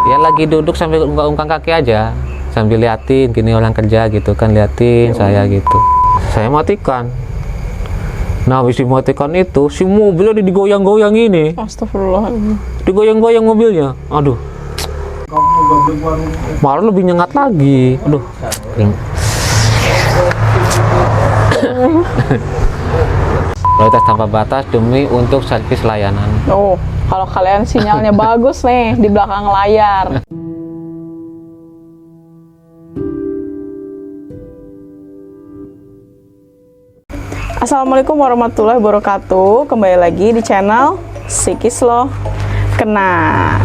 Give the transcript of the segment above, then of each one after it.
Ya lagi duduk sambil ungkang kaki aja, sambil liatin gini orang kerja gitu kan, liatin saya gitu. Saya matikan. Nah, habis dimatikan itu si mobilnya digoyang-goyang ini. Astagfirullahaladzim. Digoyang-goyang mobilnya. Aduh. Malah lebih nyengat lagi. Aduh. Prioritas tanpa batas demi untuk servis layanan. Oh, kalau kalian sinyalnya bagus nih di belakang layar. Assalamualaikum warahmatullahi wabarakatuh. Kembali lagi di channel Psikis Lo Kena.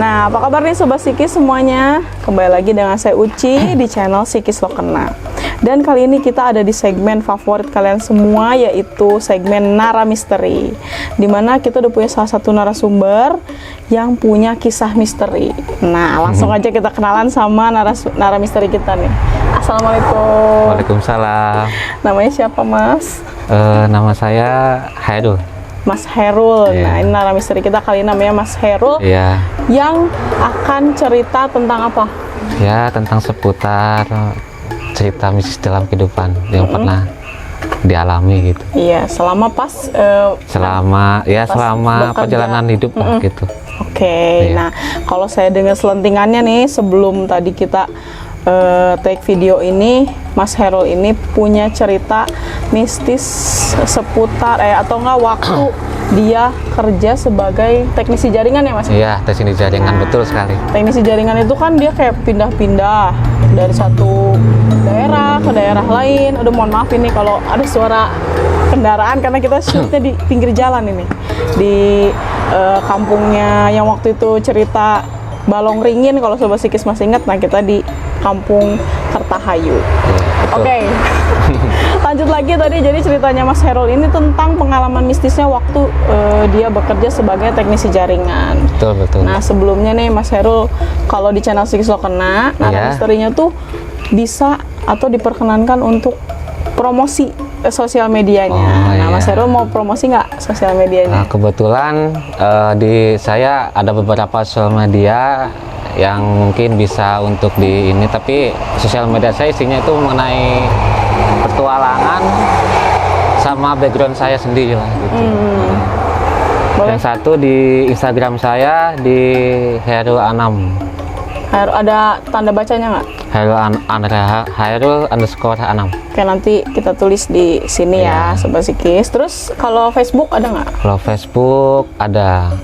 Nah, apa kabar nih Sobat Psikis semuanya? Kembali lagi dengan saya Uci di channel Psikis Lo Kena. Dan kali ini kita ada di segmen favorit kalian semua, yaitu segmen Nara Misteri, dimana kita udah punya salah satu narasumber yang punya kisah misteri. Nah, langsung aja kita kenalan sama Nara Misteri kita nih. Assalamualaikum. Waalaikumsalam. Namanya siapa, Mas? Nama saya Hairul. Mas Hairul. Iya. Nah, ini Nara Misteri kita kali ini namanya Mas Hairul. Iya. Yang akan cerita tentang apa? Ya, tentang seputar cerita mistis dalam kehidupan yang pernah dialami gitu. Iya, selama Selama bekerja. perjalanan hidup lah gitu. Oke. Iya. Nah, kalau saya dengar selentingannya nih sebelum tadi kita take video ini, Mas Hairul ini punya cerita mistis seputar atau enggak waktu dia kerja sebagai teknisi jaringan ya, Mas? Iya, teknisi jaringan, betul sekali. Teknisi jaringan itu kan dia kayak pindah-pindah dari satu daerah ke daerah lain. Aduh, mohon maaf ini kalau ada suara kendaraan karena kita shootnya di pinggir jalan ini, di kampungnya yang waktu itu cerita Balong Ringin, kalau Sobat Psikis masih ingat. Nah, kita di kampung Kertahayu. Oke. Lanjut lagi tadi, jadi ceritanya Mas Hairul ini tentang pengalaman mistisnya waktu dia bekerja sebagai teknisi jaringan. Betul. Nah, sebelumnya nih Mas Hairul, kalau di channel Psikis Lo Kena, Nara Misterinya tuh bisa atau diperkenankan untuk promosi sosial medianya. Nah, Mas Hairul mau promosi nggak sosial medianya? Nah, kebetulan di saya ada beberapa sosial media yang mungkin bisa untuk di ini, tapi sosial media saya isinya itu mengenai petualangan sama background saya sendiri lah gitu. Yang satu di Instagram saya di Hairul Anam. Ada tanda bacanya nggak? Hairul_Anam. Oke, nanti kita tulis di sini ya, Sobat Psikis. Terus kalau Facebook ada nggak? Kalau Facebook ada,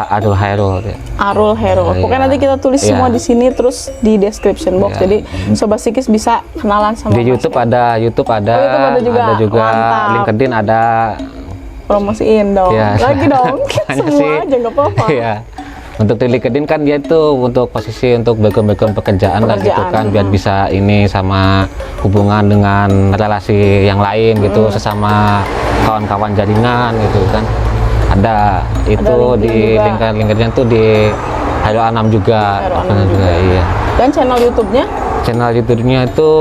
Arul Hairul. Arul Hairul. Pokoknya nanti kita tulis semua di sini, terus di description box. Jadi Sobat Psikis bisa kenalan sama di YouTube ada, YouTube ada, Oh, YouTube ada juga. Mantap. LinkedIn ada. Promosiin dong. Lagi dong. Semua aja nggak apa-apa. Iya. Untuk di LinkedIn kan dia itu untuk posisi untuk background pekerjaan lah gitu kan, biar bisa ini sama hubungan dengan relasi yang lain gitu, sesama kawan-kawan jaringan gitu kan. Ada itu di LinkedIn tuh di Hairul Anam juga. Iya. Dan channel YouTube-nya? Channel YouTube-nya itu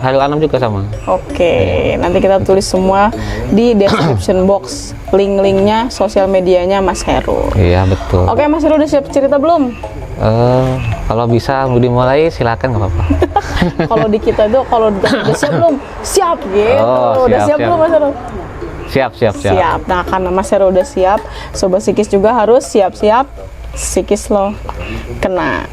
Hairul Anam juga sama. Oke, nanti kita tulis semua di description box link-linknya sosial medianya Mas Hairul. Iya, betul. Oke, Mas Hairul udah siap cerita belum? Kalau bisa mau dimulai silakan, nggak apa-apa. Kalau di kita itu kalau udah siap belum? Siap gitu. Udah siap belum, Mas Hairul? Siap. Nah, karena Mas Hairul udah siap, Sobat Psikis juga harus siap-siap. Psikis Lo Kena.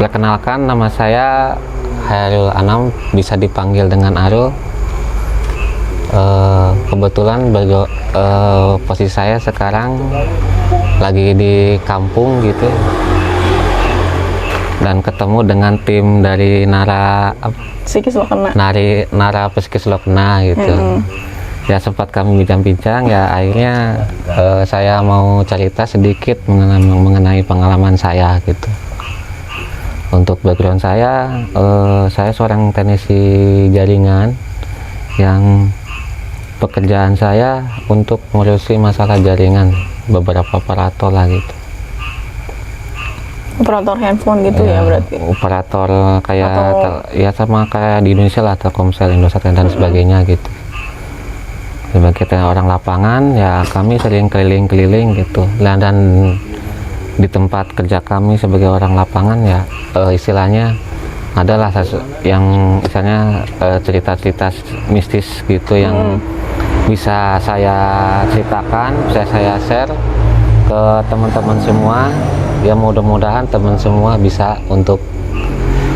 Perkenalkan, nama saya Hairul Anam, bisa dipanggil dengan Arul. Kebetulan posisi saya sekarang lagi di kampung gitu, dan ketemu dengan tim dari Nara Psikis Lo Kena. Nara Psikis Lo Kena gitu. Ya, sempat kami bincang-bincang, ya akhirnya saya mau cerita sedikit mengenai pengalaman saya gitu. Untuk background saya seorang teknisi jaringan yang pekerjaan saya untuk ngurusi masalah jaringan beberapa operator lah gitu. Operator handphone gitu ya berarti. Operator kayak Atau- ya sama kayak di Indonesia lah, Telkomsel, Indosat dan sebagainya gitu. Sebagai orang lapangan ya kami sering keliling-keliling gitu. Dan di tempat kerja kami sebagai orang lapangan ya istilahnya adalah yang misalnya cerita-cerita mistis gitu yang bisa saya ceritakan, bisa saya share ke teman-teman semua. Ya mudah-mudahan teman semua bisa untuk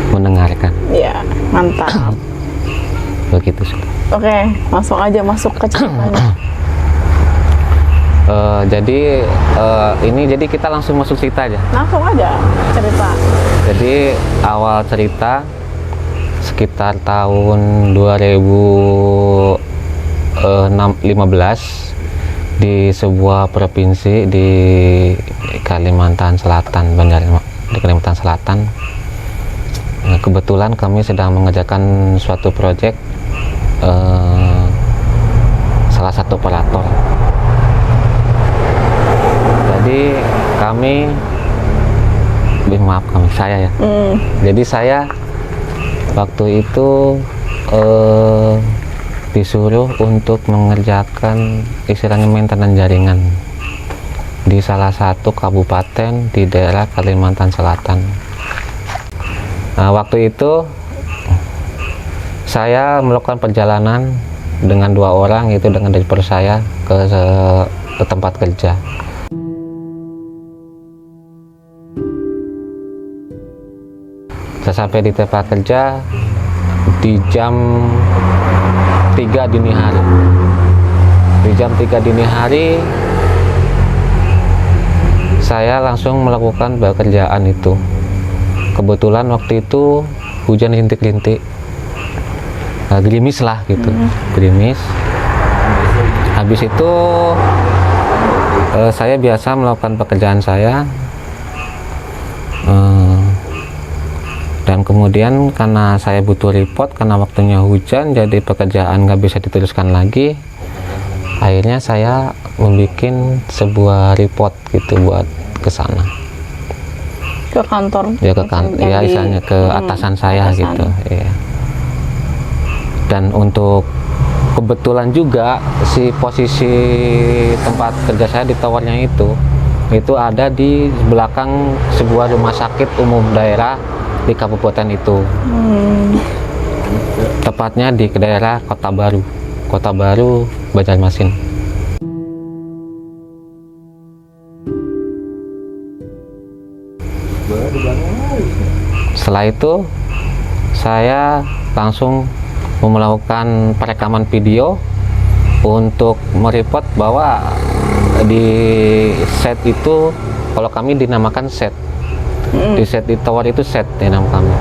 mendengarkan. Ya, mantap. Begitu sih. Oke, masuk ke ceritanya. Jadi kita langsung masuk cerita aja. Langsung aja cerita. Jadi awal cerita sekitar tahun 2015 di sebuah provinsi di Kalimantan Selatan, di Kalimantan Selatan. Nah, kebetulan kami sedang mengerjakan suatu proyek salah satu operator. Jadi saya ya. Jadi saya waktu itu disuruh untuk mengerjakan istilahnya maintenance jaringan di salah satu kabupaten di daerah Kalimantan Selatan. Nah, waktu itu saya melakukan perjalanan dengan 2 orang, itu dengan driver saya ke tempat kerja. Saya sampai di tempat kerja di jam 3 dini hari. Di jam 3 dini hari saya langsung melakukan pekerjaan itu. Kebetulan waktu itu hujan rintik-rintik, gerimis lah gitu, gerimis. Habis itu saya biasa melakukan pekerjaan saya, dan kemudian karena saya butuh report karena waktunya hujan, jadi pekerjaan nggak bisa diteruskan lagi. Akhirnya saya membuat sebuah report gitu buat ke sana. Ke kantor Ya ke ya misalnya ke atasan saya gitu ya. Dan untuk kebetulan juga si posisi tempat kerja saya di towernya itu ada di belakang sebuah rumah sakit umum daerah di kabupaten itu. Tepatnya di daerah Kota Baru Banjarmasin. Setelah itu saya langsung melakukan perekaman video untuk mereport bahwa di set itu, kalau kami dinamakan set, di set di tower itu set nama kami.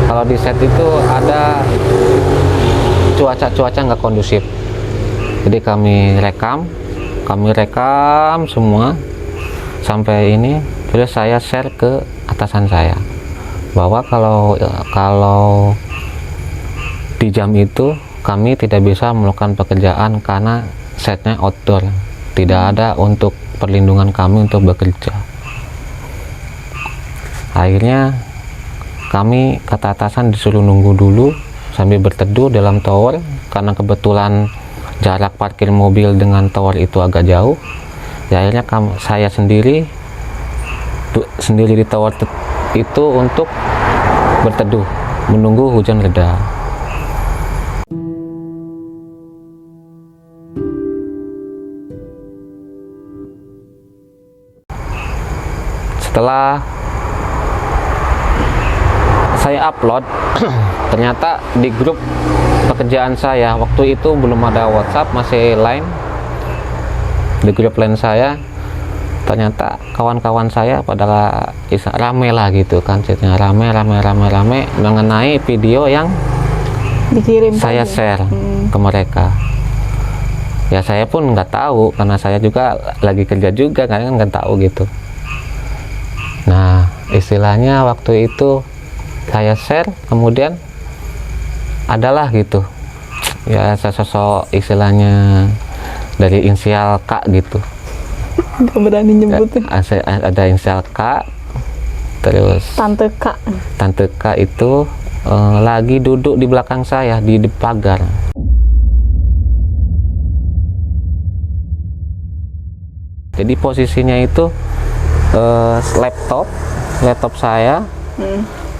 Kalau di set itu ada cuaca nggak kondusif, jadi kami rekam semua sampai ini, terus saya share ke atasan saya bahwa kalau di jam itu kami tidak bisa melakukan pekerjaan karena setnya outdoor, tidak ada untuk perlindungan kami untuk bekerja. Akhirnya kami kata atasan disuruh nunggu dulu sambil berteduh dalam tower, karena kebetulan jarak parkir mobil dengan tower itu agak jauh. Ya, akhirnya saya sendiri di tower itu untuk berteduh menunggu hujan reda. Setelah saya upload, ternyata di grup pekerjaan saya waktu itu belum ada WhatsApp, masih Line. Di grup Line saya ternyata kawan-kawan saya pada rame lah gitu kan, chatnya rame mengenai video yang dikirim saya share ke mereka. Ya saya pun nggak tahu karena saya juga lagi kerja juga kan, nggak tahu gitu. Nah, istilahnya waktu itu saya share, kemudian adalah gitu ya sosok istilahnya dari inisial K gitu. Nggak berani nyebutin. Ada inisial K, Terus Tante Kak. Tante K itu lagi duduk di belakang saya di pagar. Jadi posisinya itu laptop saya,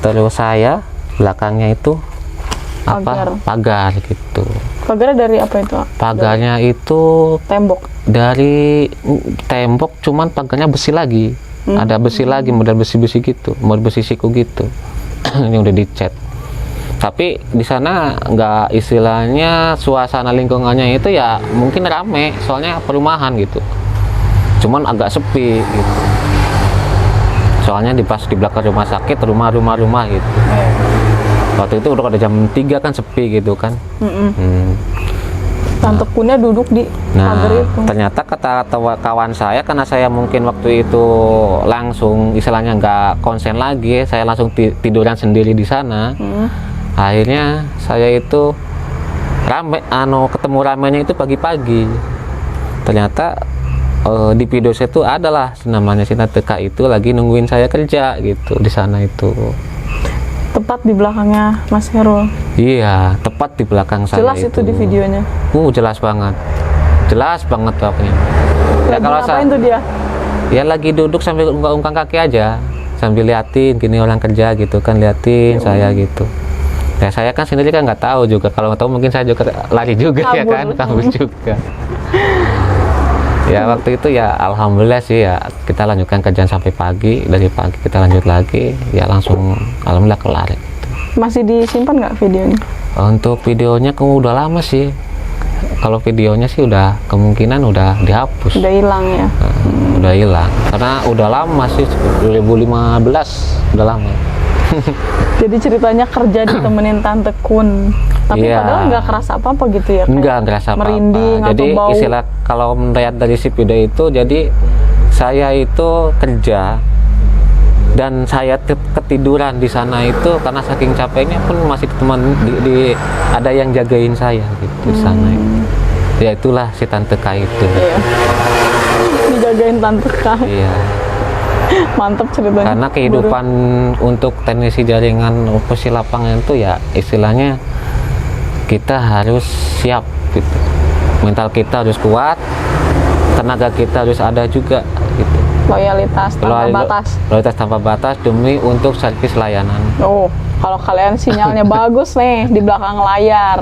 terus saya belakangnya itu pagar gitu. Pagarnya dari apa itu? Pagarnya itu Tembok. dari tembok, cuman pagarnya besi lagi. Ada besi lagi, model besi-besi gitu, model besi siku gitu. Ini udah dicat. Tapi di sana nggak, istilahnya suasana lingkungannya itu ya mungkin rame, soalnya perumahan gitu. Cuman agak sepi gitu. Soalnya pas di belakang rumah sakit, rumah gitu. Waktu itu udah ada jam 3 kan, sepi gitu kan. Tante Kunnya duduk di pagar itu. Ternyata kata kawan saya, karena saya mungkin waktu itu langsung istilahnya nggak konsen lagi, saya langsung tiduran sendiri di sana. Akhirnya saya itu ketemu ramenya itu pagi-pagi. Ternyata di video saya itu adalah namanya si Tante K itu lagi nungguin saya kerja gitu di sana itu. Tepat di belakangnya Mas Herul. Iya, tepat di belakang saya. Jelas itu di videonya. Jelas banget pokoknya. Ya, Lagi kalau ngapain tuh dia? Ya lagi duduk sambil ungkang kaki aja, sambil liatin gini orang kerja gitu kan, liatin saya gitu. Ya saya kan sendiri kan nggak tahu juga, kalau nggak tahu mungkin saya juga lari juga ya kan, kabur juga. Ya waktu itu ya alhamdulillah sih ya, kita lanjutkan kerjaan sampai pagi, dari pagi kita lanjut lagi, ya langsung alhamdulillah kelar. Masih disimpan nggak videonya? Untuk videonya udah lama sih. Kalau videonya sih udah kemungkinan udah dihapus. Udah hilang ya? Udah hilang, karena udah lama sih, 2015 udah lama. Jadi ceritanya kerja ditemenin Tante Kun, tapi Iya. padahal nggak kerasa apa-apa gitu ya? Enggak ngerasa apa-apa. Merinding Jadi atau bau? istilah kalau melihat dari si video itu, jadi saya itu kerja dan saya ketiduran di sana itu karena saking capeknya pun masih ada yang jagain saya gitu di sana. Ya itulah si Tante K itu. Iya. Dijagain Tante K. Iya. Mantap ceritanya. Karena kehidupan untuk teknisi jaringan operasi lapangan itu ya istilahnya kita harus siap gitu. Mental kita harus kuat, tenaga kita harus ada juga gitu. Loyalitas tanpa batas demi untuk servis layanan. Oh, kalau kalian sinyalnya bagus nih di belakang layar.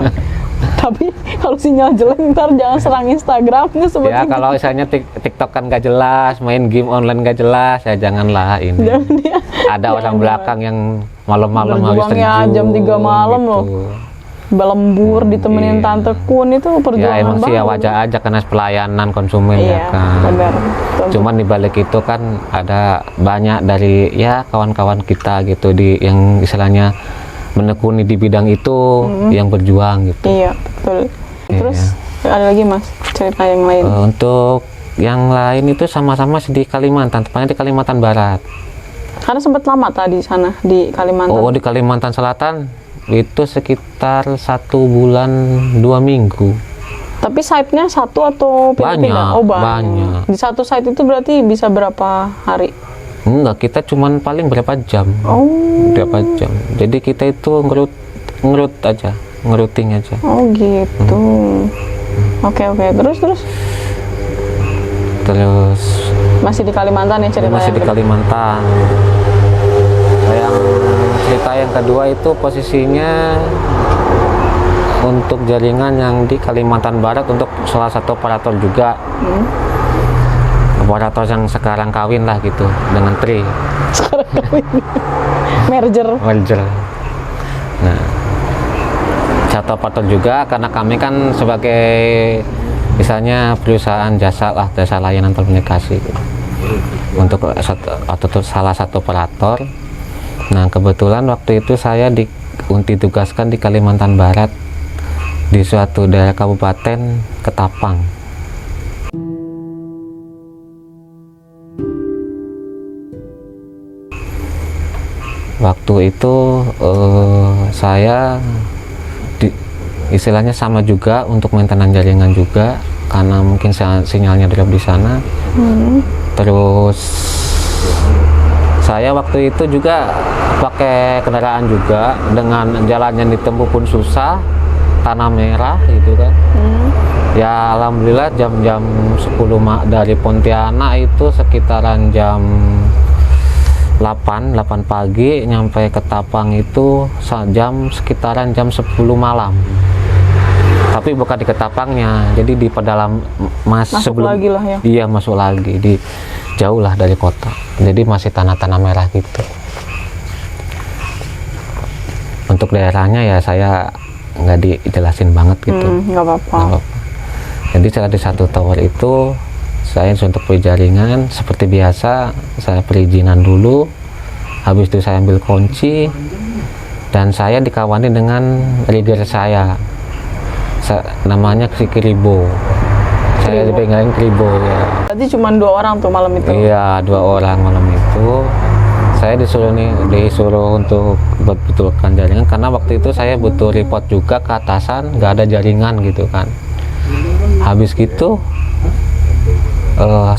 Tapi kalau sinyal jelek ntar jangan serang Instagramnya Sobat Ya Sikis. kalau misalnya TikTok kan gak jelas, main game online gak jelas, ya janganlah ini. Ada orang belakang yang malam-malam habis Berjuangnya terjun jam 3 malam gitu. loh. Belembur ditemenin Iya. Tante Kun itu perjuangan Ya emang sih ya banget. wajar aja karena pelayanan konsumen Iya, ya kan. benar. Cuman di balik itu kan ada banyak dari ya kawan-kawan kita gitu yang istilahnya menekuni di bidang itu yang berjuang gitu. Iya, betul. Terus ada lagi Mas cerita yang lain? Untuk yang lain itu sama-sama di Kalimantan, tepatnya di Kalimantan Barat. Karena sempat lama tadi sana di Kalimantan. Oh, di Kalimantan Selatan itu sekitar 1 bulan 2 minggu. Tapi site-nya satu atau pindah-pindah? Banyak, Oh, banyak. Di satu site itu berarti bisa berapa hari? Enggak, kita cuman paling berapa jam. Oh. Berapa jam. Jadi kita itu ngerut aja, ngeruting aja. Oh gitu. Oke. Terus masih di Kalimantan ya ceritanya? masih di Kalimantan. Yang cerita yang kedua itu posisinya untuk jaringan yang di Kalimantan Barat untuk salah satu operator juga. Operator yang sekarang kawin lah gitu dengan Tri. Sekarang kawin. Merger. Nah, satu operator juga karena kami kan sebagai misalnya perusahaan jasa layanan telekomunikasi untuk salah satu operator. Nah kebetulan waktu itu saya ditugaskan di Kalimantan Barat di suatu daerah kabupaten Ketapang. Waktu itu saya istilahnya sama juga untuk maintenance jaringan juga karena mungkin sinyalnya drop di sana. Terus Saya waktu itu juga pakai kendaraan juga, dengan jalan yang ditempuh pun susah, tanah merah gitu kan. Ya alhamdulillah jam-jam 10 dari Pontianak itu sekitaran jam 8 pagi nyampe ke Tapang itu sekitaran jam 10 malam. Tapi bukan di Ketapangnya, jadi di pedalam Masuk sebelum lagi lah ya. Iya, masuk lagi di jauh lah dari kota. Jadi masih tanah-tanah merah gitu. Untuk daerahnya ya saya nggak dijelasin banget gitu. Nggak apa-apa. Nggak apa-apa. Jadi saya di satu tower itu saya untuk jaringan seperti biasa, saya perizinan dulu, habis itu saya ambil kunci dan saya dikawani dengan rigger saya. Namanya si Kribo. Saya dipegangin Kribo ya. Berarti cuma 2 orang tuh malam itu? Iya, 2 orang malam itu. Saya disuruh untuk betulkan jaringan karena waktu itu saya butuh report juga ke atasan, nggak ada jaringan gitu kan. Habis gitu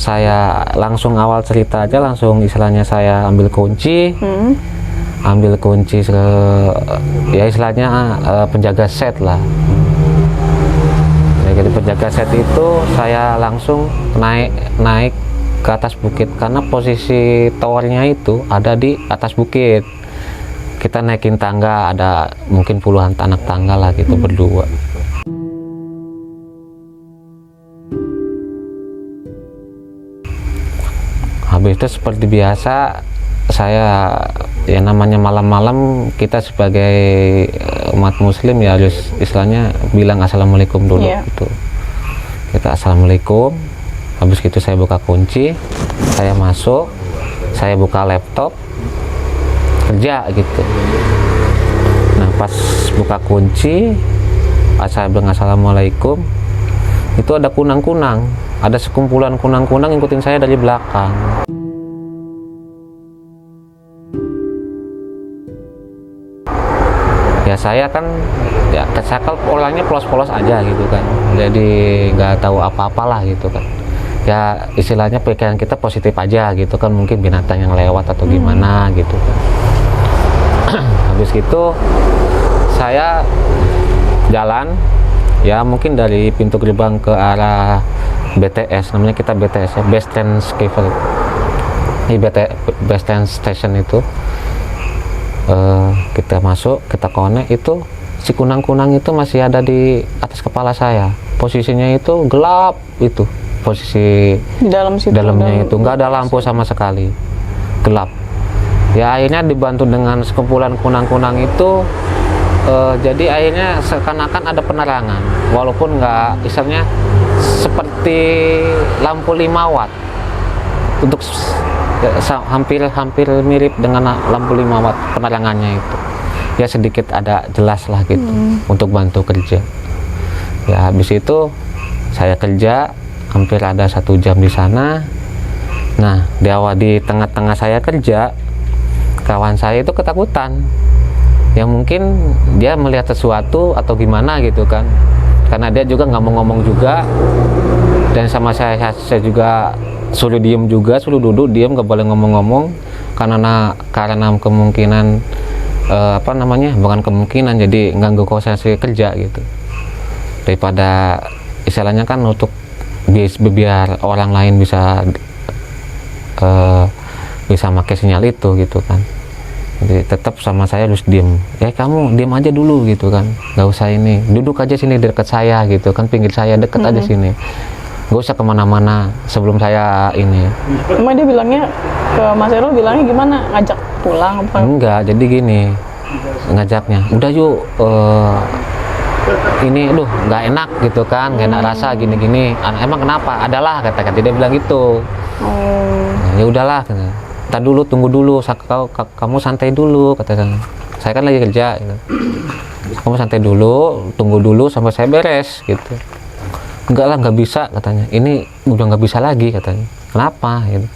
saya langsung awal cerita aja, langsung istilahnya saya ambil kunci. Ya istilahnya penjaga set lah. Jadi penjaga set itu saya langsung naik ke atas bukit karena posisi towernya itu ada di atas bukit. Kita naikin tangga, ada mungkin puluhan anak tangga lah gitu berdua. Habis itu seperti biasa saya ya namanya malam-malam kita sebagai umat muslim ya harus istilahnya bilang assalamualaikum dulu gitu. Kita assalamualaikum, habis gitu saya buka kunci, saya masuk, saya buka laptop kerja gitu. Nah pas buka kunci saya bilang assalamualaikum, itu ada kunang-kunang, ada sekumpulan kunang-kunang ngikutin saya dari belakang. Ya saya kan ya kecakel orangnya polos-polos aja gitu kan, jadi nggak tahu apa-apalah gitu kan. Ya istilahnya pikiran kita positif aja gitu kan, mungkin binatang yang lewat atau gimana gitu kan. Habis gitu saya jalan ya mungkin dari pintu gerbang ke arah BTS, namanya kita BTS ya, Base Train Scavel. Di Base Train Station itu kita masuk, kita connect, itu si kunang-kunang itu masih ada di atas kepala saya. Posisinya itu gelap, itu posisi dalamnya itu nggak ada lampu sama sekali, gelap. Ya akhirnya dibantu dengan sekumpulan kunang-kunang itu, jadi akhirnya seakan-akan ada penerangan, walaupun nggak istilahnya seperti lampu 5 watt untuk hampir mirip dengan lampu 5 watt penerangannya itu. Ya sedikit ada jelas lah gitu untuk bantu kerja. Ya habis itu saya kerja hampir ada 1 jam di sana. Nah di tengah-tengah saya kerja, kawan saya itu ketakutan. Ya mungkin dia melihat sesuatu atau gimana gitu kan, karena dia juga nggak mau ngomong juga, dan sama saya juga suruh diem juga, suruh duduk diem, nggak boleh ngomong-ngomong karena kemungkinan bukan kemungkinan, jadi ganggu konsentrasi kerja gitu. Daripada istilahnya kan untuk biar orang lain bisa pakai sinyal itu gitu kan. Jadi tetap sama saya harus diem. Ya kamu diem aja dulu gitu kan, nggak usah ini, duduk aja sini dekat saya gitu kan, pinggir saya deket aja sini. Gak usah kemana-mana sebelum saya ini. Emang dia bilangnya ke Mas Erul, bilangnya gimana? Ngajak pulang apa? Enggak, jadi gini ngajaknya, udah yuk ini nggak enak gitu kan, nggak enak rasa gini-gini. Emang kenapa? Adalah kata dia bilang gitu. Ya udahlah, kita dulu, tunggu dulu, kamu santai dulu kata saya kan lagi kerja gitu. Kamu santai dulu, tunggu dulu sampai saya beres gitu. Enggak lah, nggak bisa katanya, ini udah nggak bisa lagi katanya. Kenapa gitu?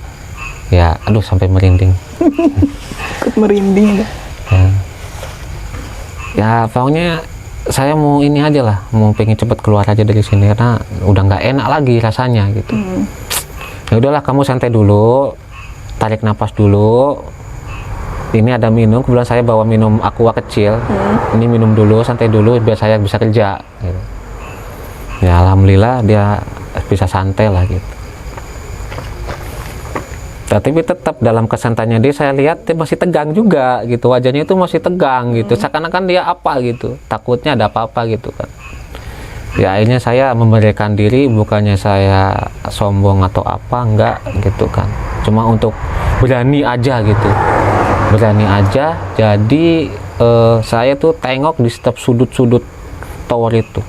Ya aduh sampai merinding. Ikut merinding ya pokoknya saya mau ini aja lah, mau pengen cepet keluar aja dari sini karena udah nggak enak lagi rasanya gitu. Ya udahlah, kamu santai dulu, tarik nafas dulu, ini ada minum, kebetulan saya bawa minum aqua kecil. Ini minum dulu, santai dulu biar saya bisa kerja gitu. Ya alhamdulillah dia bisa santai lah gitu. Tapi tetap dalam kesantannya dia, saya lihat dia masih tegang juga gitu, wajahnya itu masih tegang gitu, seakan-akan dia apa gitu, takutnya ada apa-apa gitu kan. Ya akhirnya saya memberikan diri, bukannya saya sombong atau apa, enggak gitu kan, cuma untuk berani aja gitu, berani aja. Jadi saya tuh tengok di setiap sudut-sudut tower itu,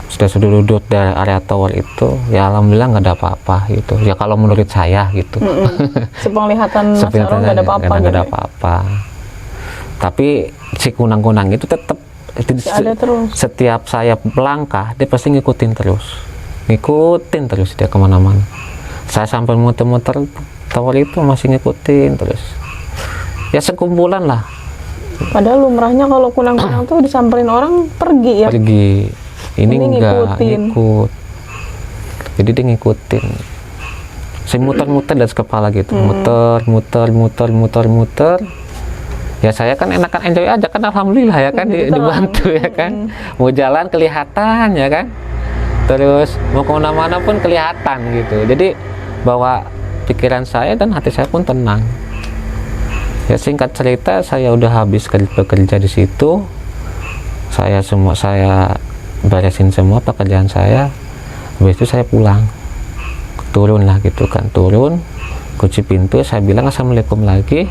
setiap sudut-sudut dari area tower itu, ya alhamdulillah nggak ada apa-apa gitu ya, kalau menurut saya gitu. Sepenglihatan Mas Arul nggak ada apa-apa nggak gitu. ada apa-apa, tapi si kunang-kunang itu tetap Ada terus. setiap saya melangkah dia pasti ngikutin terus dia kemana-mana. Saya sampai muter-muter tower itu masih ngikutin terus, ya sekumpulan lah. Padahal lumrahnya kalau kunang-kunang tuh disamperin orang pergi ya. Pergi, ini enggak ngikutin. ngikut, jadi dia ngikutin. Saya muter-muter dari kepala gitu, muter. Ya saya kan enakan enjoy aja kan, alhamdulillah ya kan, dibantu ya kan. Mau jalan kelihatan ya kan, terus mau kemana-mana pun kelihatan gitu. Jadi bawa pikiran saya dan hati saya pun tenang. Ya singkat cerita, saya udah habis bekerja di situ. Saya beresin semua pekerjaan saya. Habis itu saya pulang, turun lah gitu kan, kunci pintu, saya bilang assalamualaikum lagi.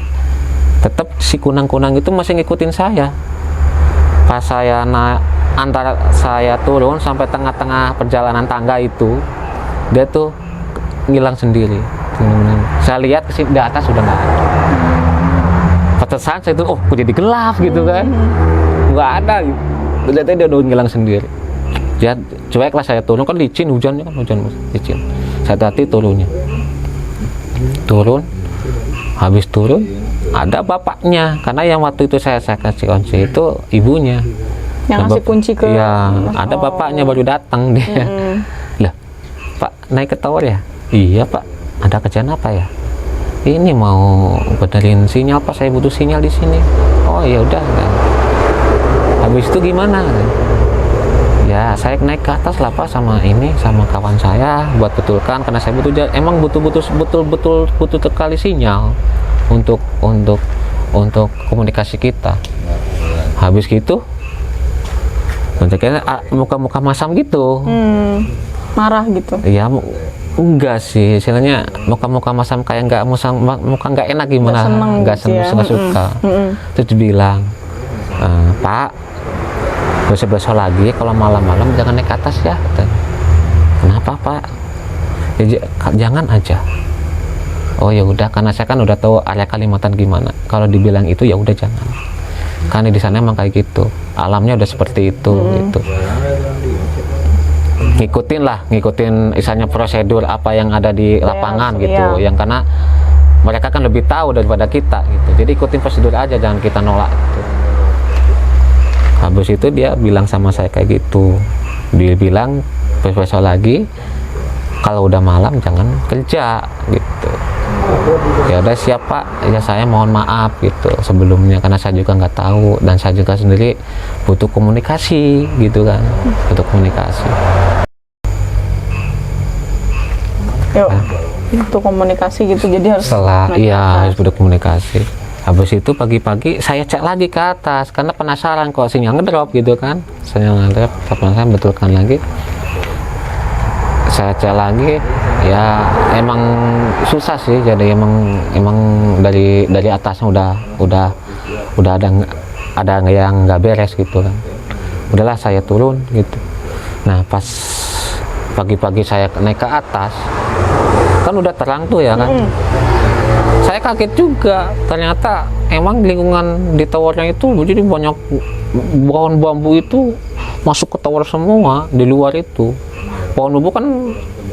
Tetap si kunang-kunang itu masih ngikutin saya. Pas saya antara saya turun sampai tengah-tengah perjalanan tangga itu, dia tuh ngilang sendiri. Saya lihat di atas sudah nggak ada. Pantesan saya itu, oh kok jadi gelap gitu kan, nggak ada gitu. Ternyata dia udah ngilang sendiri. Ya cuek lah saya turun, kan licin, hujan licin. Saya hati turunnya, habis turun ada bapaknya, karena yang waktu itu saya kasih kunci itu ibunya Yang ngasih kunci ke ya, ada bapaknya baru datang dia. Lah, Pak naik ke tower ya? Iya Pak, ada kerjaan apa ya? Ini mau benerin sinyal Pak, saya butuh sinyal di sini. Oh ya udah. Habis itu gimana? Ya saya naik ke atas lah Pak sama kawan saya buat betulkan, karena saya emang butuh sekali sinyal untuk komunikasi kita. Habis gitu bentuknya muka-muka masam gitu. Marah gitu. Ya enggak sih, istilahnya muka-muka masam kayak muka nggak enak gimana, nggak seneng, nggak suka. Terus dibilang, Pak, besok lagi kalau malam-malam jangan naik ke atas ya. Kenapa Pak? Ya, jangan aja. Oh ya udah, karena saya kan udah tahu area Kalimantan gimana. Kalau dibilang itu ya udah jangan. Karena di sana emang kayak gitu. Alamnya udah seperti itu gitu. Ngikutin misalnya prosedur apa yang ada di lapangan gitu. Yang karena mereka kan lebih tahu daripada kita gitu. Jadi ikutin prosedur aja, jangan kita nolak gitu. Habis itu dia bilang sama saya kayak gitu. Dia bilang besok lagi kalau udah malam jangan kerja gitu. Ya udah siap Pak, ya saya mohon maaf gitu sebelumnya, karena saya juga nggak tahu dan saya juga sendiri butuh komunikasi gitu kan, butuh komunikasi. Yuk, butuh komunikasi gitu, jadi harus harus butuh komunikasi. Habis itu pagi-pagi saya cek lagi ke atas karena penasaran kok sinyal ngedrop gitu kan, sinyal ngedrop, saya betulkan lagi. Saya cek lagi, ya emang susah sih, jadi emang dari atasnya udah ada yang nggak beres gitu kan. Udahlah saya turun gitu. Nah pas pagi-pagi saya naik ke atas kan udah terang tuh ya kan. Saya kaget juga, ternyata emang lingkungan di towernya itu jadi banyak pohon bambu itu masuk ke tower semua. Di luar itu pohon bambu kan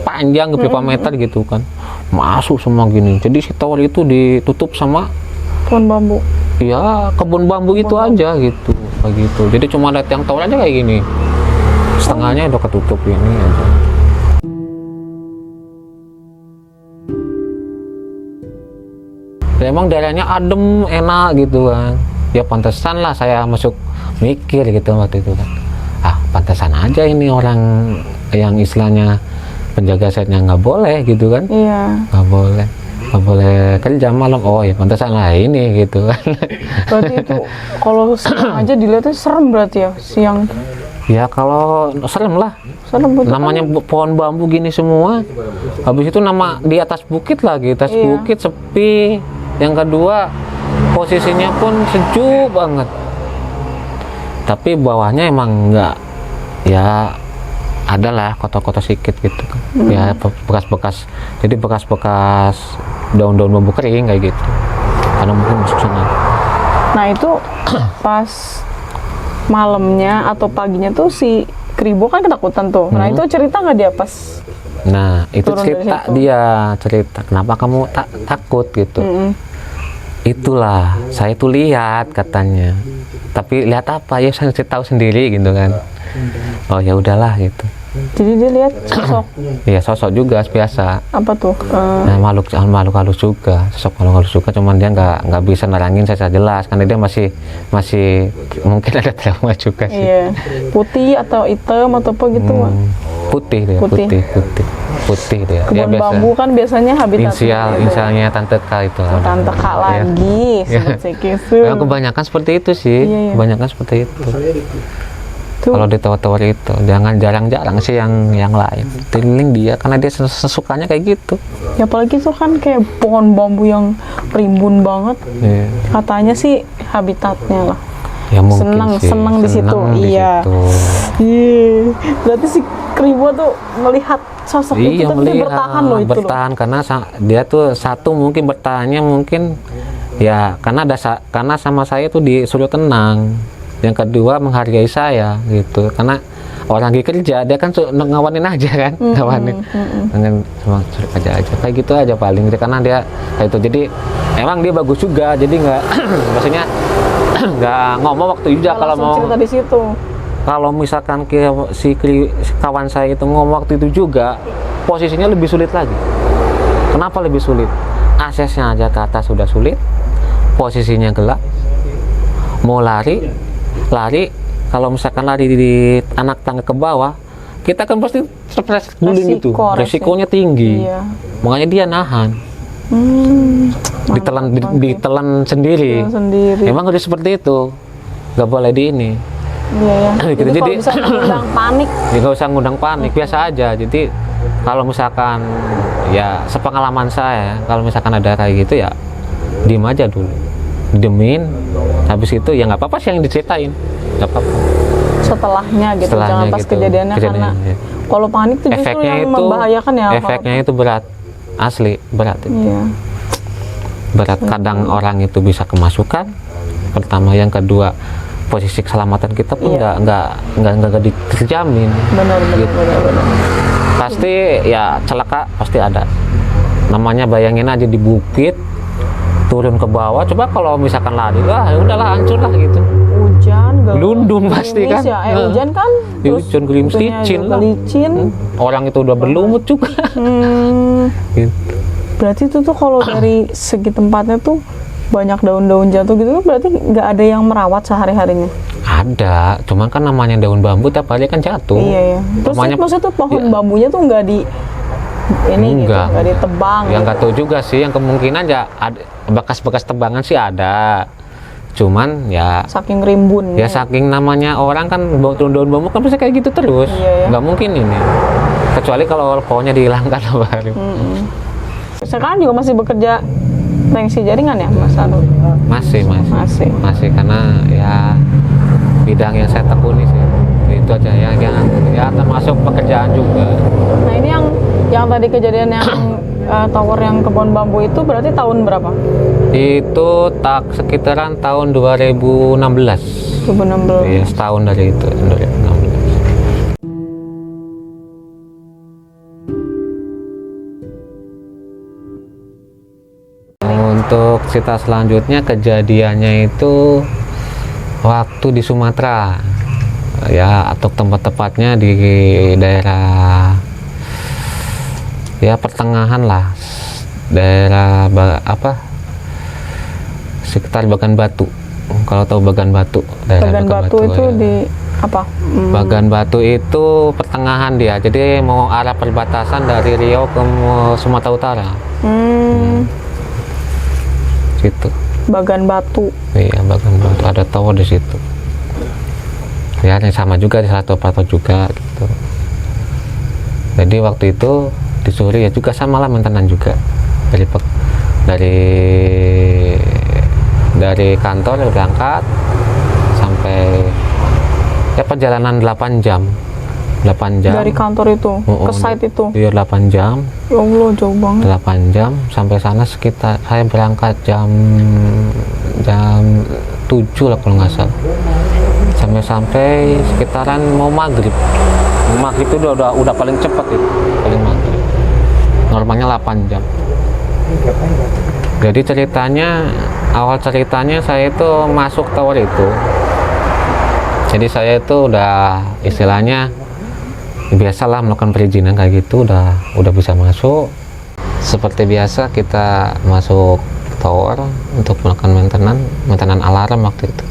panjang beberapa meter gitu kan, masuk semua gini. Jadi si tower itu ditutup sama pohon bambu. Ya kebun bambu itu aja gitu, begitu. Jadi cuma ada tiang tower aja kayak gini, setengahnya udah ketutup ini aja. Ya, emang daerahnya adem, enak gitu kan. Ya pantesan lah saya masuk mikir gitu waktu itu kan. Pantesan aja ini orang yang istilahnya penjaga setnya nggak boleh gitu kan. Iya. Nggak boleh kerja malam. Oh ya pantesan lah ini gitu kan. Berarti itu kalau siang aja dilihatnya serem berarti ya, siang. Ya kalau serem lah. Serem betul. Namanya pohon bambu gini semua. Habis itu nama di atas bukit lagi, atas Iya. bukit sepi. Yang kedua posisinya pun sejuk banget. Tapi bawahnya emang enggak, ya adalah kotor-kotor sedikit gitu kan. Ya bekas-bekas, jadi bekas-bekas daun-daun bambu kering kayak gitu. Karena mungkin masuk sana. Nah itu pas malamnya atau paginya tuh si Kribo kan ketakutan tuh. Nah itu cerita nggak dia pas? Nah itu Turun dari cerita situ. dia cerita kenapa kamu takut gitu. Itulah saya tuh lihat katanya. Tapi lihat apa ya saya tahu sendiri gitu kan. Oh ya udahlah gitu. Jadi dia lihat sosok Iya sosok juga biasa. apa tuh? Nah, makhluk halus juga, sosok makhluk halus juga, cuman dia nggak bisa nerangin secara jelas karena dia masih mungkin ada trauma juga sih. Iya, putih atau hitam atau apa gitu. Wak. Putih dia, Putih. putih dia. Dia Kebun bambu kan biasanya habitatnya. inisialnya Tante K itu. Tante Kak lagi, sobat Sikis. Yang kebanyakan seperti itu sih, Iya, iya. kebanyakan seperti itu. Tuh. Kalau di tower itu, jarang-jarang sih yang lain. Keliling dia karena dia sesukanya kayak gitu. Ya apalagi itu kan kayak pohon bambu yang rimbun banget. Iya. Katanya sih habitatnya lah. Ya mungkin sih, Seneng di situ. di Iya. situ. Iya. Berarti si Kribo tuh melihat sosok itu Iya tapi dia bertahan loh itu loh. bertahan karena dia tuh satu mungkin bertahannya mungkin ya karena karena sama saya tuh disuruh tenang. Yang kedua menghargai saya gitu karena orang lagi kerja dia kan ngawanin aja kan, ngawanin dengan cuma suruh kerja aja kayak gitu aja paling karena dia kayak itu. Jadi emang dia bagus juga jadi nggak maksudnya nggak ngomong waktu juga kalau mau cerita di situ. kalau misalkan si kawan saya itu ngomong waktu itu juga posisinya lebih sulit lagi. Kenapa lebih sulit? Aksesnya aja ke atas sudah sulit, posisinya gelap, mau lari kalau misalkan lari di anak tangga ke bawah kita kan pasti stres guling gitu, resikonya tinggi. Iya. Makanya dia nahan, ditelan sendiri. Emang udah seperti itu, nggak boleh di ini. Iya ya. Gitu, Jadi kalau bisa ngundang panik. Ya nggak usah ngundang panik, biasa aja. Jadi kalau misalkan ya sepengalaman saya, kalau misalkan ada kayak gitu ya diem aja dulu, didemin. Habis itu ya nggak apa-apa sih yang diceritain, nggak apa-apa. Setelahnya gitu, jangan pas gitu, kejadiannya karena ya. kalau panik itu justru Efeknya yang itu membahayakan ya. efeknya itu berat, asli berat. Iya. Berat kadang orang itu bisa kemasukan. Pertama, yang kedua posisi keselamatan kita pun nggak dijamin. Benar. Pasti ya celaka pasti ada. Namanya bayangin aja di bukit turun ke bawah, coba kalau misalkan lari, wah udahlah hancur lah gitu. Hujan, Gelundung pasti kan. Ya, hujan kan. Terus hujan gerimis licin lah. Orang itu udah berlumut juga. Gitu. Berarti itu tuh kalau dari segi tempatnya tuh banyak daun-daun jatuh gitu kan berarti nggak ada yang merawat sehari-harinya. Ada, cuman kan namanya daun bambu tiap hari kan jatuh. Iya. Terus maksudnya tuh pohon bambunya tuh nggak di enggak. Gitu, nggak ditebang. Yang nggak tahu juga sih, yang kemungkinan ya ada bekas-bekas tebangan sih ada. Cuman ya saking rimbun. Ya saking namanya orang kan daun bambu kan pasti kayak gitu terus. Iya. Nggak mungkin ini. Kecuali kalau pohonnya dihilangkan baru. Sekarang juga masih bekerja tengsi jaringan ya, Mas Anu? Masih karena ya bidang yang saya tekuni sih. Itu aja yang termasuk pekerjaan juga. Nah, ini yang tadi kejadian yang tower yang kebun bambu itu berarti tahun berapa? Itu sekitaran tahun 2016. 2016. Iya, setahun dari itu, 2016. Untuk cerita selanjutnya kejadiannya itu waktu di Sumatera ya, atau tempat tepatnya di daerah ya pertengahan lah, daerah sekitar Bagan Batu. Kalau tahu Bagan Batu, daerah Bagan Batu itu ya. di apa? Bagan Batu itu pertengahan dia, jadi mau arah perbatasan dari Riau ke Sumatera Utara. Situ. Bagan Batu. Iya, Bagan Batu, ada tower di situ. Ya, yang sama juga di satu operator juga gitu. Jadi waktu itu disuruh ya juga sama lah maintenance juga dari kantor berangkat sampai ya perjalanan 8 jam Dari kantor itu ke site itu. iya 8 jam Ya Allah, jauh banget. 8 jam sampai sana sekitar saya berangkat jam 7 lah kalau nggak salah, sampai sekitaran mau maghrib itu udah paling cepat itu, paling maghrib. Normalnya 8 jam. Jadi awal ceritanya saya itu masuk tower itu, jadi saya itu udah istilahnya biasalah melakukan perizinan kayak gitu, udah bisa masuk. Seperti biasa kita masuk tower untuk melakukan maintenance alarm. Waktu itu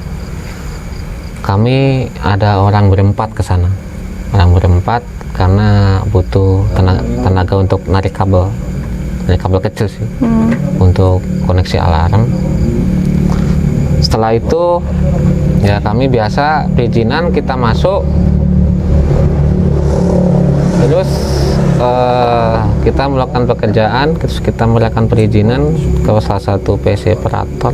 kami ada orang berempat ke sana, karena butuh tenaga untuk narik kabel kecil sih, untuk koneksi alarm. Setelah itu ya kami biasa perizinan, kita masuk, terus kita melakukan pekerjaan, terus kita melakukan perizinan ke salah satu PC operator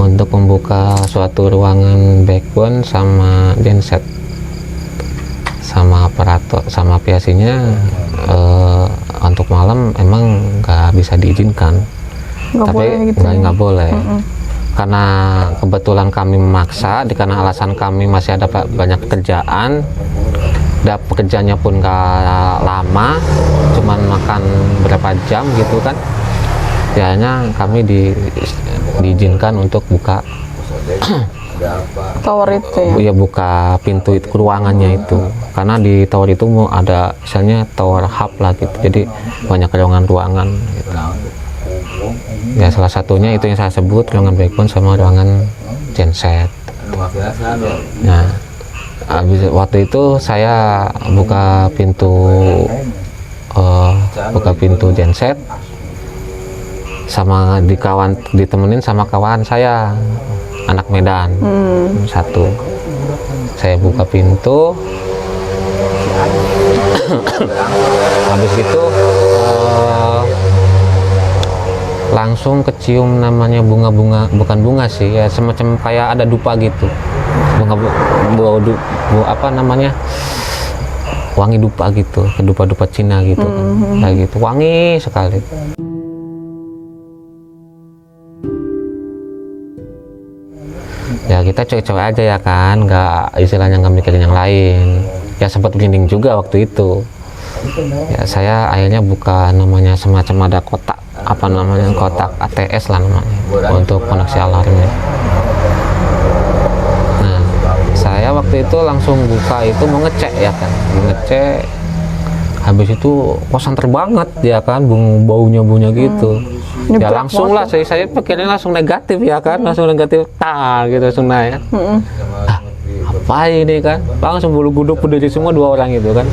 untuk membuka suatu ruangan backbone sama genset, sama aparatur, sama PLC-nya. Untuk malam emang nggak bisa diizinkan, tapi nggak boleh. Karena kebetulan kami memaksa, karena alasan kami masih ada banyak pekerjaan, dan pekerjaannya pun nggak lama, cuman makan berapa jam gitu kan. Akhirnya kami diizinkan untuk buka Tower itu ya? Iya, buka pintu itu, ruangannya itu. Karena di tower itu mau ada misalnya tower hub lah gitu, jadi banyak ruangan gitu. Ya salah satunya itu yang saya sebut, ruangan backbone sama ruangan genset. Nah, waktu itu saya buka pintu genset, sama ditemenin sama kawan saya, anak Medan. Satu, saya buka pintu, habis itu langsung kecium namanya bunga-bunga, bukan bunga sih ya, semacam kayak ada dupa gitu, wangi dupa gitu, dupa Cina gitu kan, kayak gitu, wangi sekali. Ya kita coba-coba aja ya kan, nggak istilahnya nggak mikirin yang lain. Ya sempat merinding juga waktu itu. Ya saya akhirnya buka namanya semacam ada kotak, kotak ATS lah namanya, untuk koneksi alarmnya. Nah, saya waktu itu langsung buka itu mau ngecek ya kan, habis itu kok santer banget ya kan, baunya gitu. Ya langsung lah saya pikirnya langsung negatif ya kan, langsung negatif gitu, langsung naik. Apa ini kan, langsung bulu kuduk berdiri semua, 2 orang itu kan.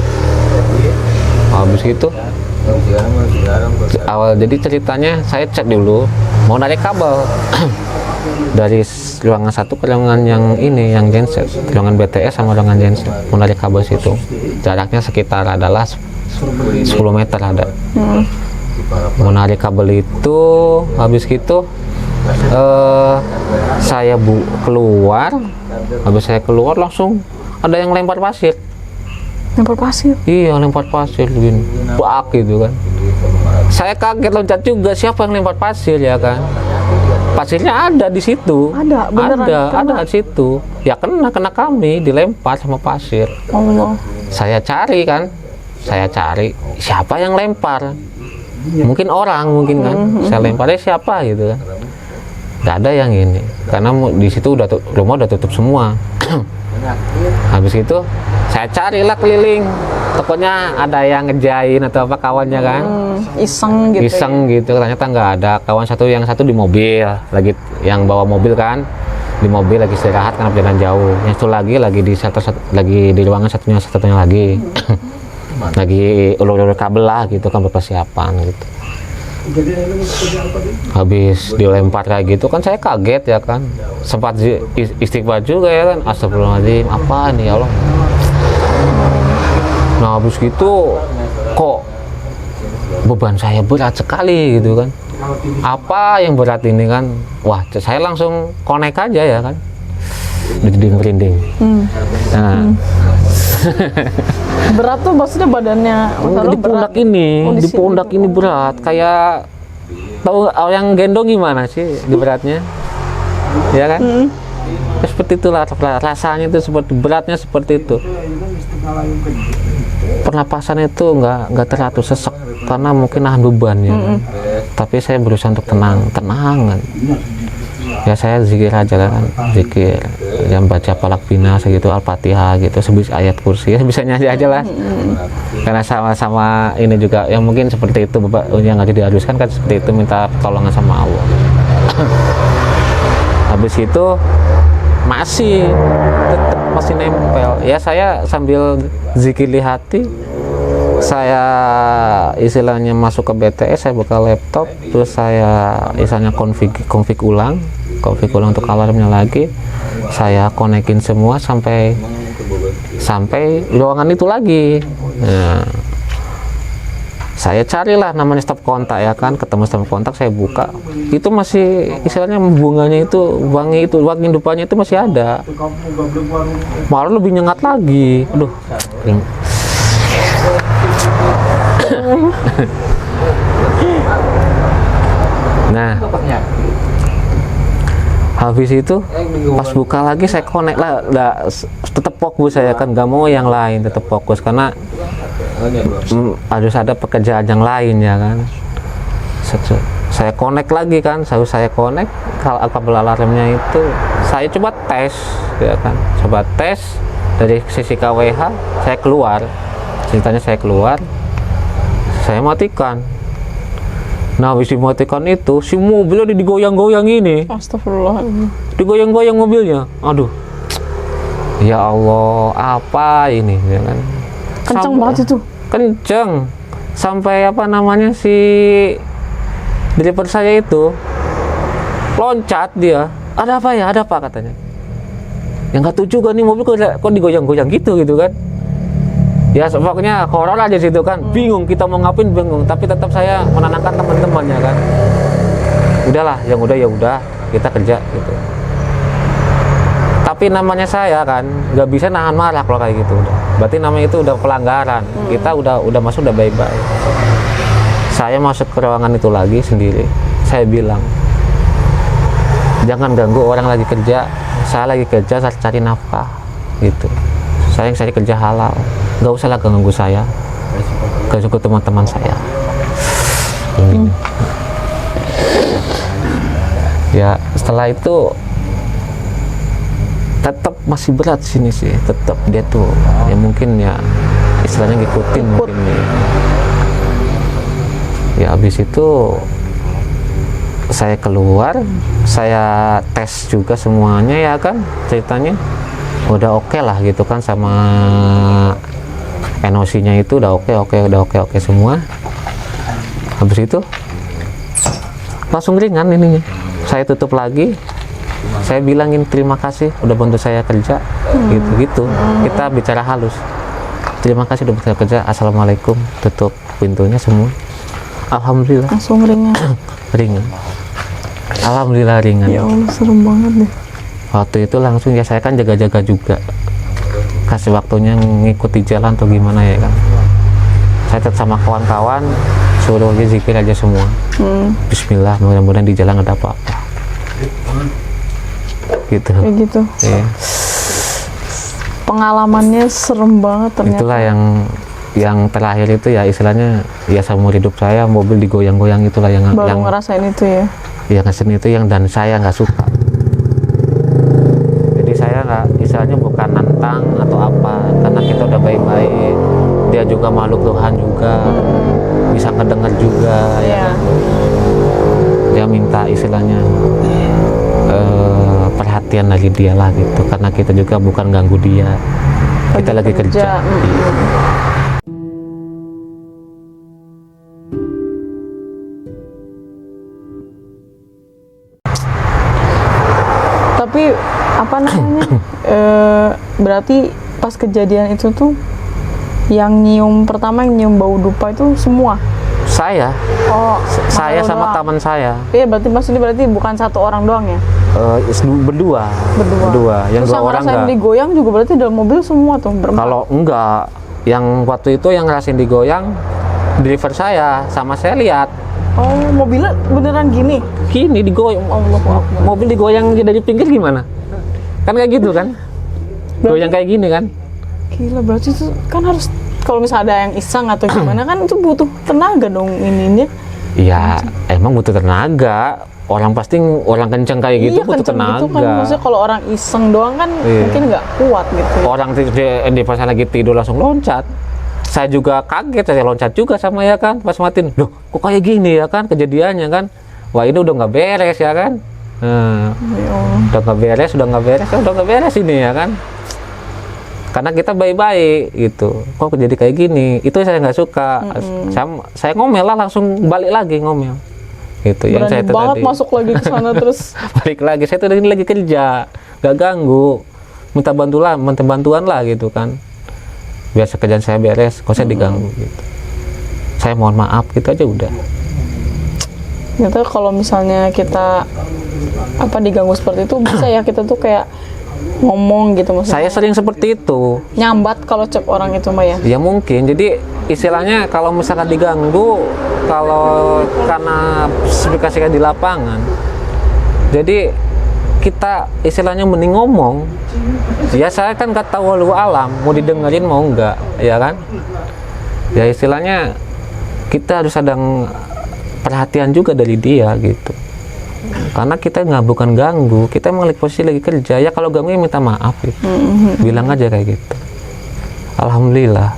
Habis itu jadi ceritanya saya cek dulu mau narik kabel dari ruangan satu ke ruangan yang ini, yang genset, ruangan BTS sama ruangan genset, mau narik kabel situ. Jaraknya sekitar adalah 10 meter ada. Mau narik kabel itu, habis gitu saya keluar, habis saya keluar langsung ada yang lempar pasir. Iya, lempar pasir begini, bak gitu kan. Saya kaget, loncat juga, siapa yang lempar pasir ya kan. Pasirnya ada di situ. Ada di situ. Ya kena kami, dilempar sama pasir. Allah. Saya cari siapa yang lempar. Mungkin orang kan. Saya lemparnya siapa gitu kan. Nggak ada yang ini. Karena di situ rumah udah tutup semua. Habis itu saya carilah keliling takutnya ada yang ngejain atau apa kawannya kan. Iseng gitu. Iseng gitu, ternyata nggak ada. Kawan yang satu di mobil lagi, yang bawa mobil kan di mobil lagi istirahat karena perjalanan jauh. Yang satu lagi di lagi di ruangan satunya lagi lagi ulur-ulur kabel lah gitu kan, persiapan gitu. Habis dilempar kayak gitu kan saya kaget ya kan, sempat istighfar juga ya kan, astagfirullahaladzim, apa nih ya Allah. Nah habis gitu kok beban saya berat sekali gitu kan, apa yang berat ini kan, wah saya langsung connect aja ya kan, merinding. Nah Berat tuh maksudnya badannya di pundak berat. ini, di di pundak ini berat, kayak tahu yang gendong gimana sih di beratnya, ya kan? Seperti itulah rasanya, itu seperti beratnya seperti itu. Pernapasan itu nggak teratur sesek karena mungkin nahan beban ya. Tapi saya berusaha untuk tenang. Ya saya zikir aja kan, zikir yang baca palak bina segitu, al-fatihah gitu, sebis ayat kursi ya, bisa nyanyi aja lah. Karena sama-sama ini juga yang mungkin seperti itu Bapak, yang nggak diharuskan kan seperti itu, minta pertolongan sama Allah. Habis itu masih nempel ya, saya sambil zikir di hati, saya istilahnya masuk ke BTS, saya buka laptop, terus saya istilahnya config ulang untuk alarmnya lagi, saya konekin semua sampai ruangan itu lagi. Nah, saya carilah namanya stop kontak ya kan, ketemu stop kontak, saya buka, itu masih istilahnya bunganya itu, wangi depannya itu masih ada, malah lebih nyengat lagi. Aduh, nah habis itu pas buka lagi saya connect lah, tetap fokus saya kan, nggak mau yang lain, tetap fokus karena harus ada pekerjaan yang lain ya kan. Saya connect lagi kan, saya connect kalau kabel alarmnya itu saya coba tes ya kan, coba tes dari sisi KWH, saya keluar, ceritanya saya keluar, saya matikan. Nah habis dimatikan itu si mobilnya digoyang-goyang ini. Astagfirullahaladzim. Digoyang-goyang mobilnya. Aduh, ya Allah, apa ini ya kan? Kenceng banget itu. Kenceng. Sampai apa namanya, si driver saya itu loncat dia. Ada apa ya? Ada apa katanya? Yang nggak tahu juga nih mobil kok digoyang-goyang gitu kan? Ya pokoknya horor aja situ kan, bingung kita mau ngapain, bingung, tapi tetap saya menenangkan teman-temannya kan. Udahlah, yang udah ya udah, kita kerja gitu. Tapi namanya saya kan nggak bisa nahan marah kalau kayak gitu, udah. Berarti namanya itu udah pelanggaran. Kita udah masuk, udah baik-baik. Saya masuk ke ruangan itu lagi sendiri. Saya bilang, jangan ganggu orang lagi kerja. Saya lagi kerja, saya cari nafkah gitu. Saya kerja halal. Nggak usah lah ganggu saya, ganggu teman-teman saya. Ya setelah itu tetap masih berat sini sih, tetap dia tuh ya mungkin ya istilahnya ngikutin mungkin nih. Ya habis itu saya keluar, saya tes juga semuanya ya kan, ceritanya udah oke lah gitu kan, sama NOC-nya itu udah oke semua. Habis itu langsung ringan ininya. Saya tutup lagi. Saya bilangin terima kasih udah bantu saya kerja. Gitu. Kita bicara halus. Terima kasih udah bantu saya kerja. Assalamualaikum. Tutup pintunya semua. Alhamdulillah. Langsung ringan. Ringan. Alhamdulillah ringan. Ya Allah, serem banget deh. Waktu itu langsung ya saya kan jaga-jaga juga, kasih waktunya ngikuti jalan atau gimana ya kan. Saya tetap sama kawan-kawan suruh dia zikir aja semua. Bismillah, mudah-mudahan di jalan ada apa-apa gitu. Kayak gitu. Iya. Pengalamannya serem banget ternyata. Itulah yang terakhir itu ya istilahnya ya seumur hidup saya mobil digoyang-goyang, itulah yang ngerasain itu ya. Yang ngerasain itu yang, dan saya nggak suka. Jadi saya nggak, istilahnya bukan nantang atau apa, karena kita udah baik-baik. dia juga makhluk Tuhan juga, bisa ngedengar juga ya. Iya. Dia minta istilahnya perhatian dari dia lah gitu, karena kita juga bukan ganggu dia, kita lagi kerja. Iya. Tapi apa namanya? Berarti pas kejadian itu tuh yang nyium pertama, yang nyium bau dupa itu semua. Saya Saya sama teman saya. Iya, berarti bukan satu orang doang ya? Berdua. Yang Terus dua orang ngerasain enggak. digoyang juga berarti dalam mobil semua tuh berempat. Kalau enggak, yang waktu itu yang ngerasain digoyang driver saya, sama saya lihat Oh, mobilnya beneran gini? gini digoyang. Allahu Akbar. Mobil digoyang dari pinggir gimana? Kan kayak gitu kan? Goyang kayak gini kan? Gila, berarti itu kan harus, kalau misalnya ada yang iseng atau gimana kan itu butuh tenaga dong ininya. Iya, emang butuh tenaga. Orang pasti orang kenceng kayak gitu Iya, butuh kenceng tenaga. gitu kan. Maksudnya kalau orang iseng doang kan Iya. mungkin nggak kuat gitu ya. Orang di pas lagi tidur langsung loncat. Saya juga kaget, saya loncat juga sama ya kan, pas matiin. Loh, kok kayak gini ya kan kejadiannya kan? Wah, ini udah nggak beres ya kan? Nah, Ya Allah. udah nggak beres ini ya kan? Karena kita baik-baik gitu, kok jadi kayak gini, itu saya nggak suka. Saya ngomel lah, langsung balik lagi ngomel gitu. Yang saya Berani itu banget tadi masuk lagi ke sana terus. balik lagi, saya tuh lagi kerja, nggak ganggu, minta bantuan lah gitu kan, biar kerjaan saya beres, kok saya diganggu gitu. Saya mohon maaf gitu aja udah. Ternyata kalau misalnya kita diganggu seperti itu bisa ya kita tuh kayak ngomong gitu maksudnya. Saya sering seperti itu. Nyambat kalau cek orang itu mah ya. Ya mungkin, jadi istilahnya kalau misalkan diganggu, kalau karena spesifikasinya di lapangan, jadi kita istilahnya mending ngomong. Ya saya kan nggak tahu walau alam, mau didengerin mau enggak, ya kan? Ya istilahnya kita harus ada perhatian juga dari dia gitu. Karena kita nggak bukan ganggu, kita emang lagi posisi lagi kerja. Ya kalau ganggu ya minta maaf gitu. Bilang aja kayak gitu. Alhamdulillah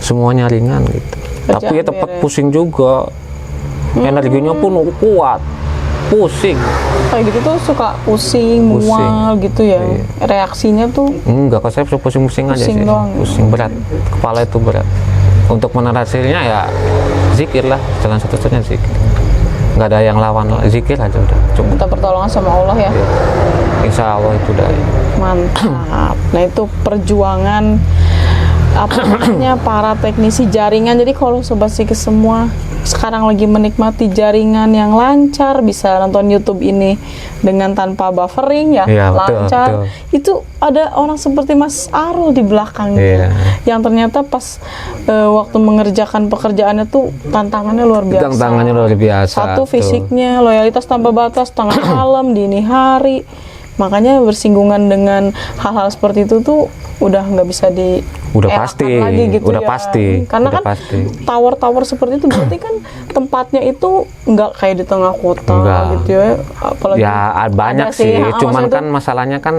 semuanya ringan gitu. Kerjaan Tapi ya tempat beres. pusing juga. Energinya pun kuat, pusing. Kayak gitu tuh suka pusing, mual gitu ya. Iya. Reaksinya tuh Enggak, kalau saya pusing-pusing aja Pusing sih. doang. Pusing berat, kepala itu berat. Untuk menahan hasilnya ya zikir lah, jalan satu-satunya zikir. Nggak ada yang lawan, zikir aja udah cukup. minta pertolongan sama Allah ya. Iya. Insya Allah itu udah. Mantap. Nah itu perjuangan apa namanya para teknisi jaringan. Jadi kalau sobat Sikis semua sekarang lagi menikmati jaringan yang lancar, bisa nonton YouTube ini dengan tanpa buffering ya, Iya, betul, lancar. betul. Itu ada orang seperti Mas Arul di belakangnya, Iya. yang ternyata pas waktu mengerjakan pekerjaannya tuh tantangannya luar biasa. Tantangannya luar biasa. Satu tuh. fisiknya, loyalitas tanpa batas, tengah malam, dini hari. Makanya bersinggungan dengan hal-hal seperti itu tuh udah nggak bisa di Udah elakkan pasti, lagi gitu udah ya. pasti, Karena udah kan pasti. tower-tower seperti itu berarti kan tempatnya itu nggak kayak di tengah kota Enggak. gitu ya. Apalagi Ya banyak ada sih, cuman maksudnya kan masalahnya kan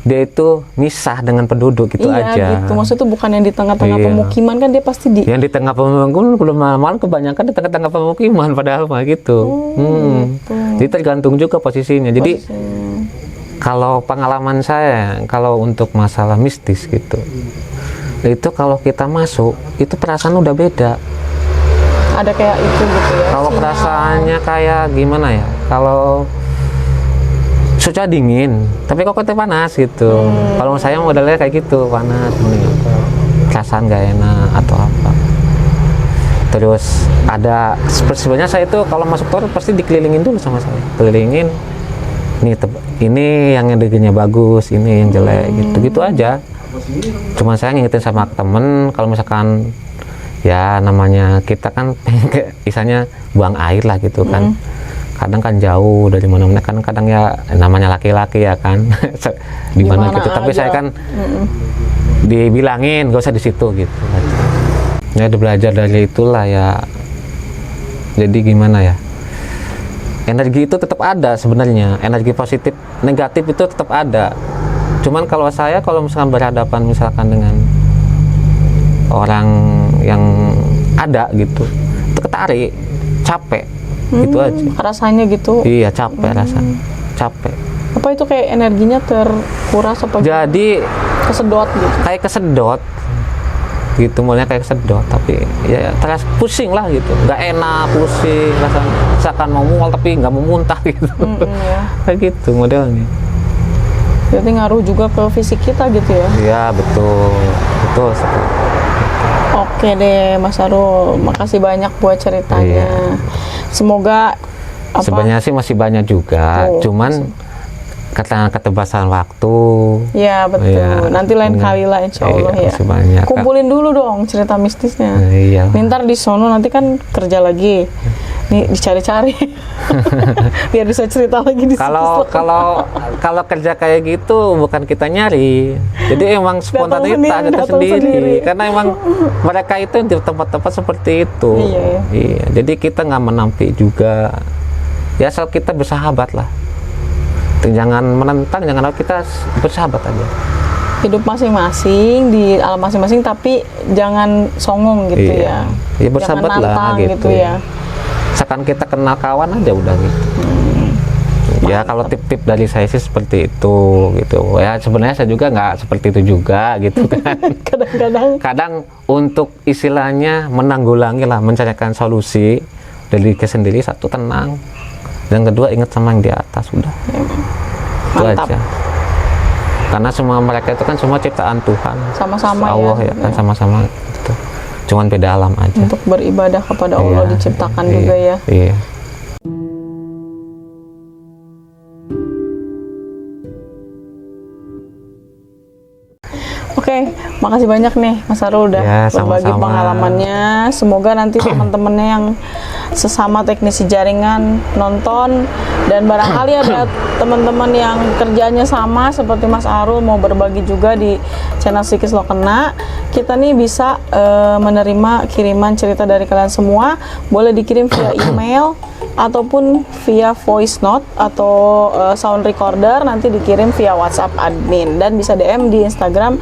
dia itu misah dengan penduduk gitu iya aja. gitu. Maksudnya itu bukan yang di tengah-tengah Iya. pemukiman kan, dia pasti di Yang di tengah pemukiman belum malam kebanyakan di tengah-tengah pemukiman padahal mah gitu. gitu. Jadi tergantung juga posisinya. Jadi kalau pengalaman saya, kalau untuk masalah mistis gitu, itu kalau kita masuk itu perasaan udah beda. ada kayak itu gitu ya. Kalau sinyal. perasaannya kayak gimana ya? Kalau cuaca dingin, tapi kok kota panas gitu. Kalau saya modelnya kayak gitu, panas, ini apa, perasaan gak enak atau apa. Terus ada sebenarnya saya itu kalau masuk tower pasti dikelilingin dulu sama saya, kelilingin. Ini yang energinya bagus, ini yang jelek, gitu aja. Cuma saya ngingetin sama temen kalau misalkan ya namanya kita kan misalnya buang air lah gitu kan. Kadang kan jauh dari mana-mana, kan kadang ya namanya laki-laki ya kan di mana Dimana gitu. Tapi aja. saya kan dibilangin gak usah di situ gitu. Ya udah belajar dari itulah ya. Jadi gimana ya? Energi itu tetap ada sebenarnya. Energi positif, negatif itu tetap ada. Cuman kalau saya kalau misalkan berhadapan misalkan dengan orang yang ada gitu itu ketarik, capek gitu aja. Rasanya gitu. Iya, capek rasanya, capek. Apa itu kayak energinya terkuras apa? Jadi kesedot gitu. kayak kesedot gitu, mulanya kayak kesedot, tapi ya terasa pusing lah gitu, nggak enak, pusing rasanya, seakan mau mual tapi nggak mau muntah gitu. Ya. Kayak gitu modelnya. Jadi ngaruh juga ke fisik kita gitu ya. Iya, betul betul sekali. Oke deh Mas Arul, makasih banyak buat ceritanya. Iya. Semoga apa? Sebenarnya sih masih banyak juga, Oh, cuman karena keterbatasan waktu. Ya betul. Iya, Nanti lain punya. kali lah insya Allah Iya, ya. masih banyak, Kak. Kumpulin dulu dong cerita mistisnya. Iya. Ntar di sono nanti kan kerja lagi. Nih dicari-cari. Biar bisa cerita lagi di Kalau situ. kalau kerja kayak gitu bukan kita nyari, jadi emang spontanitas datang itu sendiri. sendiri. Karena emang mereka itu di tempat-tempat seperti itu. Iya. Iya. Jadi kita nggak menampik juga. Ya asal kita bersahabat lah. Jangan menentang, jangan, kita bersahabat aja. Hidup masing-masing di alam masing-masing, tapi jangan songong gitu Iya. ya. Ya bersahabat Jangan lah nantang gitu ya. Seakan kita kenal kawan aja udah gitu. Ya kalau tip-tip dari saya sih seperti itu gitu. Ya sebenarnya saya juga nggak seperti itu juga gitu kan. Kadang-kadang Kadang untuk istilahnya menanggulangi lah, mencarikan solusi dari diri sendiri, satu tenang, dan kedua ingat sama yang di atas, udah. Itu mantap. aja. Karena semua mereka itu kan semua ciptaan Tuhan. Sama-sama Allah ya. ya kan, sama-sama gitu. Cuman beda alam aja. Untuk beribadah kepada Allah Iya, diciptakan iya, juga ya. Iya. Oke, makasih banyak nih Mas Arul udah Ya, berbagi sama-sama. pengalamannya. Semoga nanti teman-temannya yang sesama teknisi jaringan nonton, dan barangkali ada teman-teman yang kerjanya sama seperti Mas Arul mau berbagi juga di channel Psikis Lo Kena. Kita nih bisa menerima kiriman cerita dari kalian semua. Boleh dikirim via email ataupun via voice note atau sound recorder, nanti dikirim via WhatsApp admin, dan bisa DM di Instagram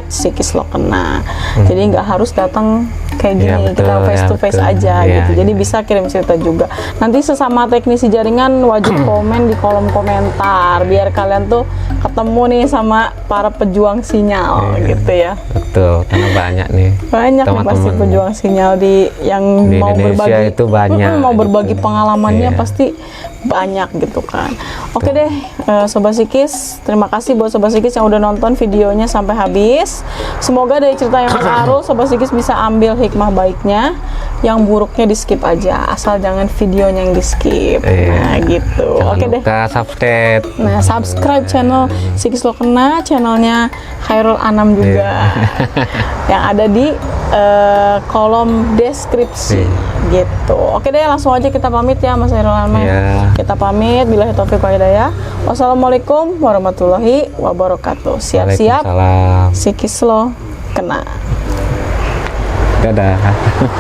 @psikislokena. Jadi nggak harus datang kayak gini, Iya, betul, kita face to ya, face betul. aja Iya, gitu. Jadi iya. bisa kirim cerita juga. Nanti sesama teknisi jaringan wajib komen di kolom komentar biar kalian tuh ketemu nih sama para pejuang sinyal Iya. gitu ya. Betul, karena banyak nih. Banyak nih pasti Teman-teman pejuang sinyal yang di mau Indonesia berbagi itu banyak mau berbagi gitu. pengalamannya Iya. pasti banyak gitu kan. Oke deh, Sobat Psikis, terima kasih buat Sobat Psikis yang udah nonton videonya sampai habis. Semoga dari cerita yang Mas Arul, Sobat Psikis bisa ambil hikmah baiknya, yang buruknya di skip aja, asal jangan videonya yang di skip. Iya. Nah gitu. Jangan Oke deh. lupa subscribe. Nah, subscribe channel Psikis Lo Kena, channelnya Khairul Anam juga, yang ada di kolom deskripsi gitu. Oke deh, langsung aja kita pamit ya Mas Khairul Anam. Iya. Kita pamit, billahi taufiq wal hidayah. Wassalamualaikum warahmatullahi wabarakatuh. Siap-siap, Waalaikumsalam. Psikis Lo Kena. Dadah.